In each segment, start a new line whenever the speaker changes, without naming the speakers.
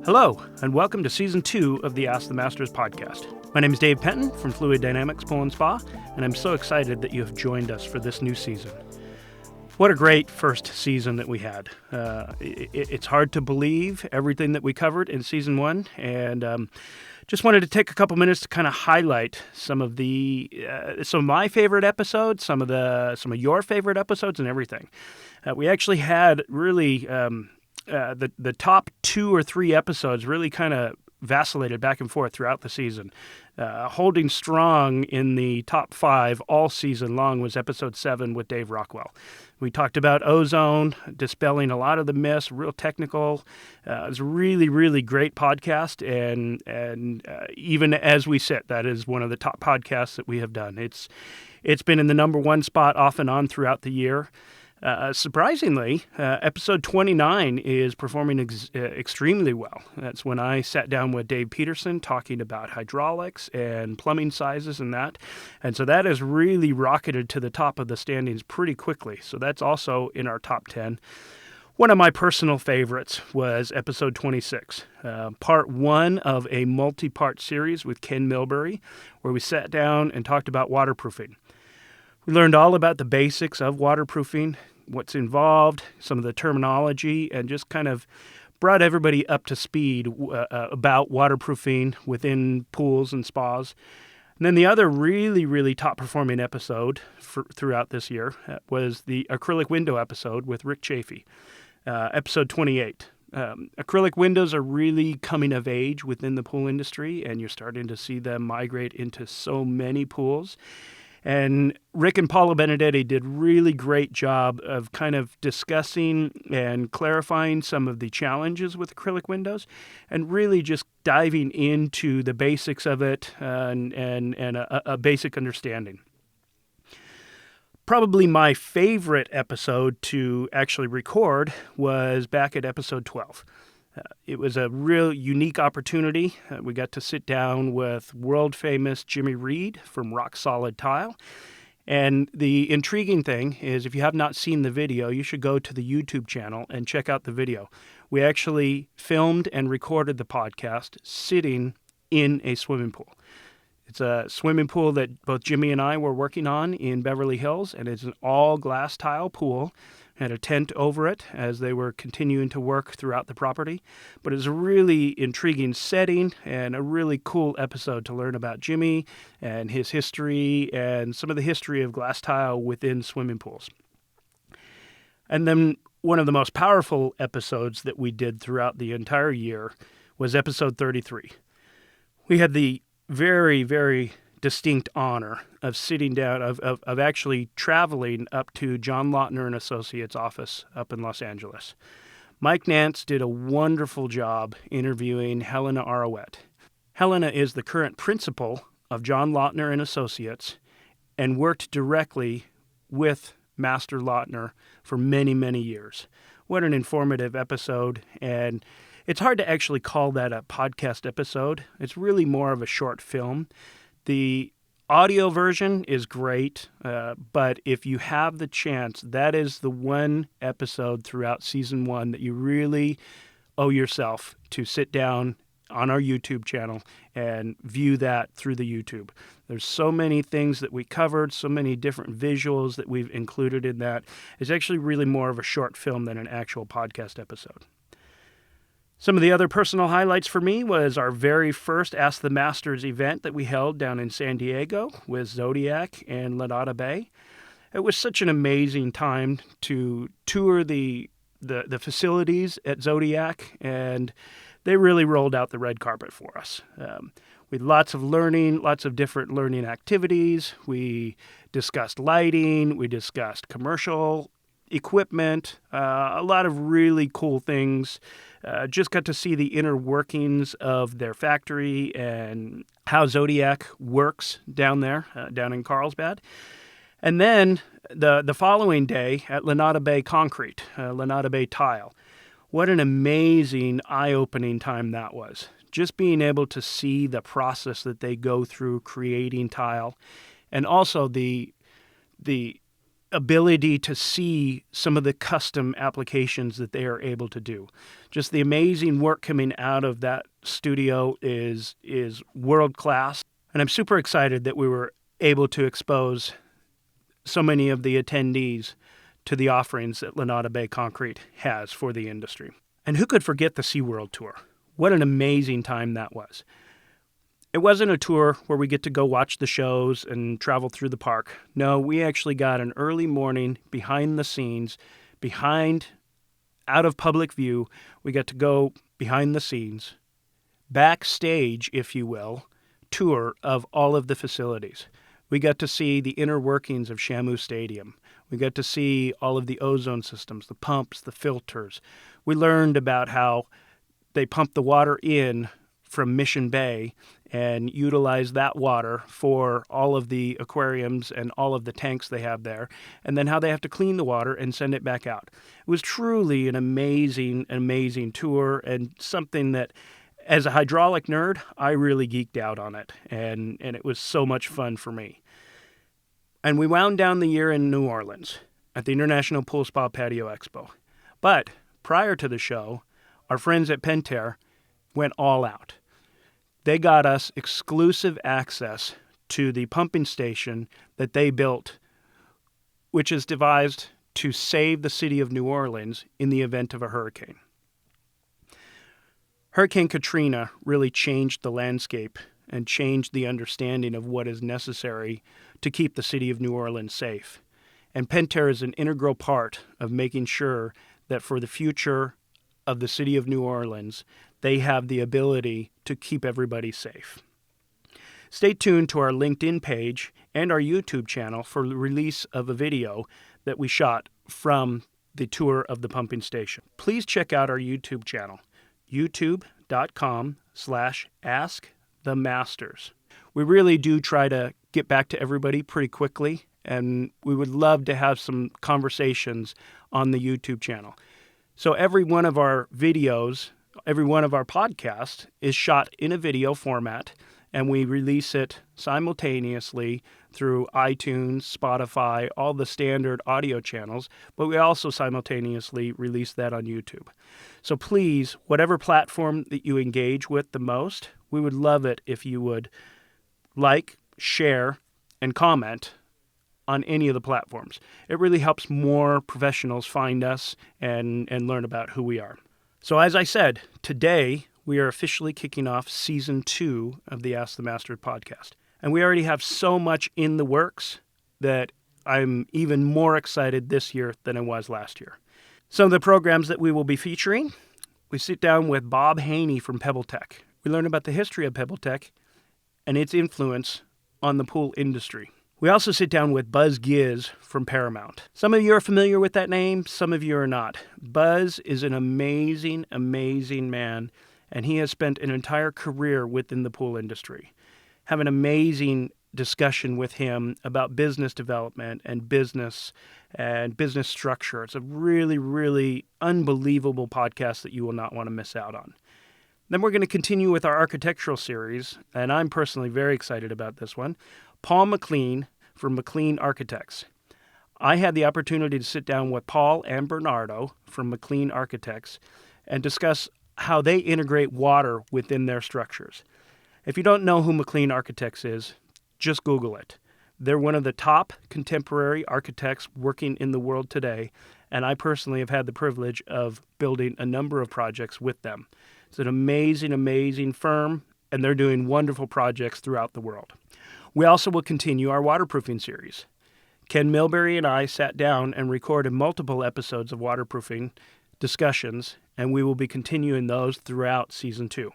Hello, and welcome to Season 2 of the Ask the Masters podcast. My name is Dave Penton from Fluid Dynamics Pool and Spa, and I'm so excited that you have joined us for this new season. What a great first season that we had. It's hard to believe everything that we covered in Season 1, and just wanted to take a couple minutes to kind of highlight some of my favorite episodes, some of your favorite episodes, and everything. We actually had really the top 2 or 3 episodes really kind of vacillated back and forth throughout the season. Holding strong in the top 5 all season long was episode 7 with Dave Rockwell. We talked about ozone, dispelling a lot of the myths, real technical. It was a really, really great podcast, and even as we sit, that is one of the top podcasts that we have done. It's been in the number 1 spot off and on throughout the year. Surprisingly, episode 29 is performing extremely well. That's when I sat down with Dave Peterson talking about hydraulics and plumbing sizes and that. And so that has really rocketed to the top of the standings pretty quickly. So that's also in our top 10. One of my personal favorites was episode 26, part 1 of a multi-part series with Ken Milbury, where we sat down and talked about waterproofing. We learned all about the basics of waterproofing, what's involved, some of the terminology, and just kind of brought everybody up to speed about waterproofing within pools and spas. And then the other really, really top-performing episode throughout this year was the acrylic window episode with Rick Chafee, episode 28. Acrylic windows are really coming of age within the pool industry, and you're starting to see them migrate into so many pools. And Rick and Paula Benedetti did a really great job of kind of discussing and clarifying some of the challenges with acrylic windows and really just diving into the basics of it and a basic understanding. Probably my favorite episode to actually record was back at episode 12. It was a real unique opportunity. We got to sit down with world-famous Jimmy Reed from Rock Solid Tile. And the intriguing thing is, if you have not seen the video, you should go to the YouTube channel and check out the video. We actually filmed and recorded the podcast sitting in a swimming pool. It's a swimming pool that both Jimmy and I were working on in Beverly Hills, and it's an all-glass tile pool. Had a tent over it as they were continuing to work throughout the property. But it's a really intriguing setting and a really cool episode to learn about Jimmy and his history and some of the history of glass tile within swimming pools. And then one of the most powerful episodes that we did throughout the entire year was episode 33. We had the very, very distinct honor of sitting down, of actually traveling up to John Lautner and Associates office up in Los Angeles. Mike Nance did a wonderful job interviewing Helena Arowet. Helena is the current principal of John Lautner and Associates and worked directly with Master Lautner for many, many years. What an informative episode, and it's hard to actually call that a podcast episode. It's really more of a short film. The audio version is great, but if you have the chance, that is the one episode throughout Season 1 that you really owe yourself to sit down on our YouTube channel and view that through the YouTube. There's so many things that we covered, so many different visuals that we've included in that. It's actually really more of a short film than an actual podcast episode. Some of the other personal highlights for me was our very first Ask the Masters event that we held down in San Diego with Zodiac and Lanada Bay. It was such an amazing time to tour the facilities at Zodiac, and they really rolled out the red carpet for us. We had lots of learning, lots of different learning activities. We discussed lighting, we discussed commercial equipment, a lot of really cool things. Just got to see the inner workings of their factory and how Zodiac works down there, down in Carlsbad. And then the following day at Lanada Bay Concrete, Lanada Bay Tile. What an amazing, eye-opening time that was. Just being able to see the process that they go through creating tile, and also the ability to see some of the custom applications that they are able to do. Just the amazing work coming out of that studio is world class. And I'm super excited that we were able to expose so many of the attendees to the offerings that Lanada Bay Concrete has for the industry. And who could forget the SeaWorld tour? What an amazing time that was. It wasn't a tour where we get to go watch the shows and travel through the park. No, we actually got an early morning behind the scenes, out of public view. We got to go behind the scenes, backstage, if you will, tour of all of the facilities. We got to see the inner workings of Shamu Stadium. We got to see all of the ozone systems, the pumps, the filters. We learned about how they pump the water in from Mission Bay and utilize that water for all of the aquariums and all of the tanks they have there, and then how they have to clean the water and send it back out. It was truly an amazing, amazing tour, and something that, as a hydraulic nerd, I really geeked out on it, and it was so much fun for me. And we wound down the year in New Orleans at the International Pool Spa Patio Expo. But prior to the show, our friends at Penton went all out. They got us exclusive access to the pumping station that they built, which is devised to save the city of New Orleans in the event of a hurricane. Hurricane Katrina really changed the landscape and changed the understanding of what is necessary to keep the city of New Orleans safe. And Penton is an integral part of making sure that for the future of the city of New Orleans, they have the ability to keep everybody safe. Stay tuned to our LinkedIn page and our YouTube channel for the release of a video that we shot from the tour of the pumping station. Please check out our YouTube channel, youtube.com/askthemasters. We really do try to get back to everybody pretty quickly, and we would love to have some conversations on the YouTube channel. So every one of our videos, every one of our podcasts is shot in a video format, and we release it simultaneously through iTunes, Spotify, all the standard audio channels, but we also simultaneously release that on YouTube. So please, whatever platform that you engage with the most, we would love it if you would like, share, and comment on any of the platforms. It really helps more professionals find us and learn about who we are. So as I said, today we are officially kicking off Season 2 of the Ask the Master podcast. And we already have so much in the works that I'm even more excited this year than I was last year. Some of the programs that we will be featuring, we sit down with Bob Haney from PebbleTech. We learn about the history of PebbleTech and its influence on the pool industry. We also sit down with Buzz Giz from Paramount. Some of you are familiar with that name, some of you are not. Buzz is an amazing, amazing man, and he has spent an entire career within the pool industry. Have an amazing discussion with him about business development and business structure. It's a really, really unbelievable podcast that you will not want to miss out on. Then we're going to continue with our architectural series, and I'm personally very excited about this one. Paul McLean from McLean Architects. I had the opportunity to sit down with Paul and Bernardo from McLean Architects and discuss how they integrate water within their structures. If you don't know who McLean Architects is, just Google it. They're one of the top contemporary architects working in the world today, and I personally have had the privilege of building a number of projects with them. It's an amazing, amazing firm, and they're doing wonderful projects throughout the world. We also will continue our waterproofing series. Ken Milbury and I sat down and recorded multiple episodes of waterproofing discussions, and we will be continuing those throughout Season 2.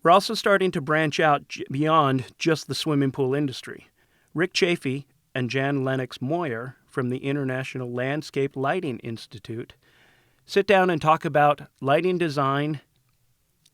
We're also starting to branch out beyond just the swimming pool industry. Rick Chafee and Jan Lennox Moyer from the International Landscape Lighting Institute sit down and talk about lighting design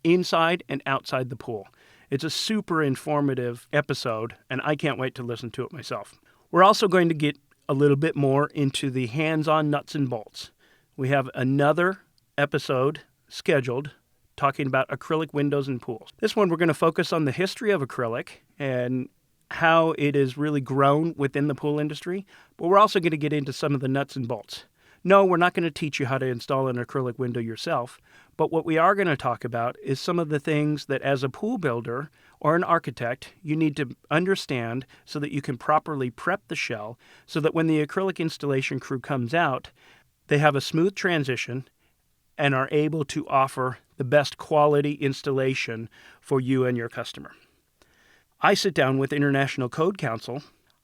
inside and outside the pool. It's a super informative episode, and I can't wait to listen to it myself. We're also going to get a little bit more into the hands-on nuts and bolts. We have another episode scheduled talking about acrylic windows and pools. This one, we're going to focus on the history of acrylic and how it is really grown within the pool industry, but we're also going to get into some of the nuts and bolts. No, we're not going to teach you how to install an acrylic window yourself, but what we are going to talk about is some of the things that as a pool builder or an architect, you need to understand so that you can properly prep the shell so that when the acrylic installation crew comes out, they have a smooth transition and are able to offer the best quality installation for you and your customer. I sit down with International Code Council.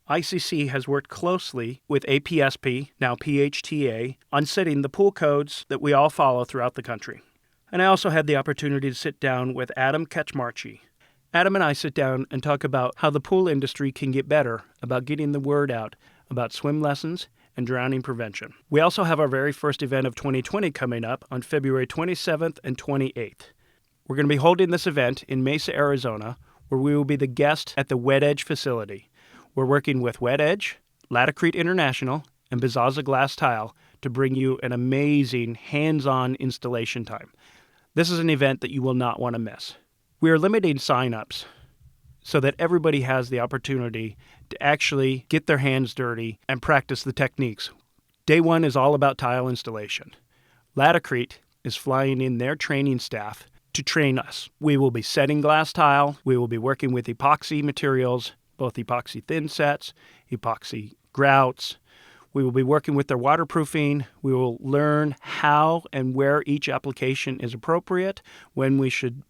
ICC has worked closely with APSP, now PHTA, on setting the pool codes that we all follow throughout the country. And I also had the opportunity to sit down with Adam Kaczmarchi. Adam and I sit down and talk about how the pool industry can get better about getting the word out about swim lessons and drowning prevention. We also have our very first event of 2020 coming up on February 27th and 28th. We're going to be holding this event in Mesa, Arizona, where we will be the guest at the Wet Edge facility. We're working with Wet Edge, Laticrete International, and Bezaza Glass Tile to bring you an amazing hands-on installation time. This is an event that you will not want to miss. We are limiting sign-ups so that everybody has the opportunity to actually get their hands dirty and practice the techniques. Day one is all about tile installation. Laticrete is flying in their training staff to train us. We will be setting glass tile. We will be working with epoxy materials, both epoxy thin sets, epoxy grouts. We will be working with their waterproofing. We will learn how and where each application is appropriate, when we should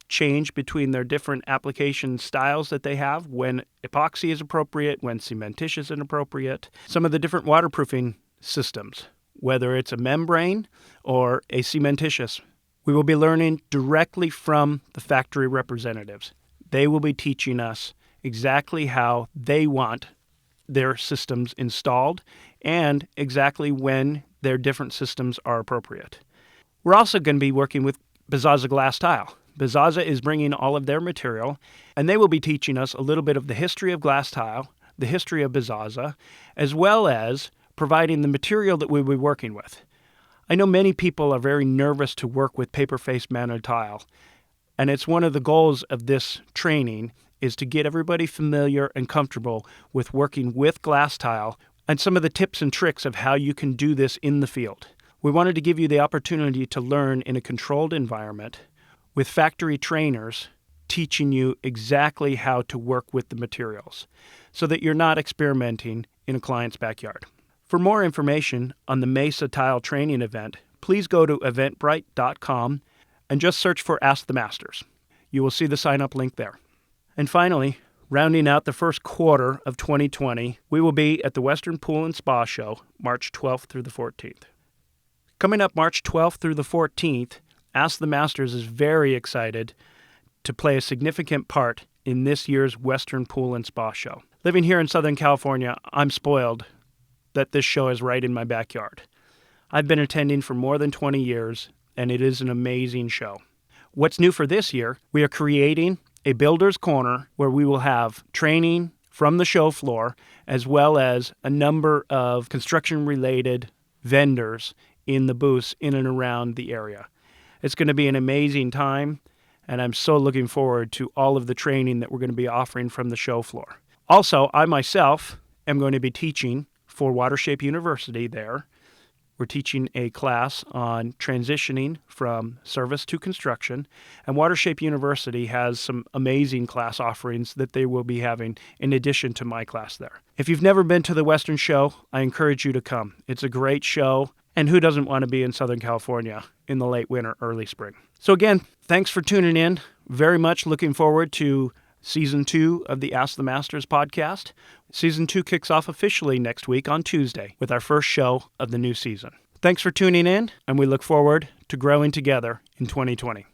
change between their different application styles that they have, when epoxy is appropriate, when cementitious is inappropriate, some of the different waterproofing systems, whether it's a membrane or a cementitious. We will be learning directly from the factory representatives. They will be teaching us exactly how they want their systems installed and exactly when their different systems are appropriate. We're also going to be working with Bezaza Glass Tile. Bezaza is bringing all of their material, and they will be teaching us a little bit of the history of glass tile, the history of Bezaza, as well as providing the material that we'll be working with. I know many people are very nervous to work with paper-face mounted tile, and it's one of the goals of this training is to get everybody familiar and comfortable with working with glass tile and some of the tips and tricks of how you can do this in the field. We wanted to give you the opportunity to learn in a controlled environment with factory trainers teaching you exactly how to work with the materials so that you're not experimenting in a client's backyard. For more information on the Mesa Tile Training event, please go to eventbrite.com and just search for Ask the Masters. You will see the sign-up link there. And finally, rounding out the first quarter of 2020, we will be at the Western Pool and Spa Show, March 12th through the 14th. Coming up March 12th through the 14th, Ask the Masters is very excited to play a significant part in this year's Western Pool and Spa Show. Living here in Southern California, I'm spoiled that this show is right in my backyard. I've been attending for more than 20 years, and it is an amazing show. What's new for this year, we are creating a Builder's Corner where we will have training from the show floor as well as a number of construction-related vendors in the booths in and around the area. It's going to be an amazing time, and I'm so looking forward to all of the training that we're going to be offering from the show floor. Also, I myself am going to be teaching for Watershape University there. We're teaching a class on transitioning from service to construction, and Watershape University has some amazing class offerings that they will be having in addition to my class there. If you've never been to the Western Show, I encourage you to come. It's a great show, and who doesn't want to be in Southern California in the late winter, early spring? So again, thanks for tuning in. Very much looking forward to Season 2 of the Ask the Masters podcast. Season 2 kicks off officially next week on Tuesday with our first show of the new season. Thanks for tuning in, and we look forward to growing together in 2020.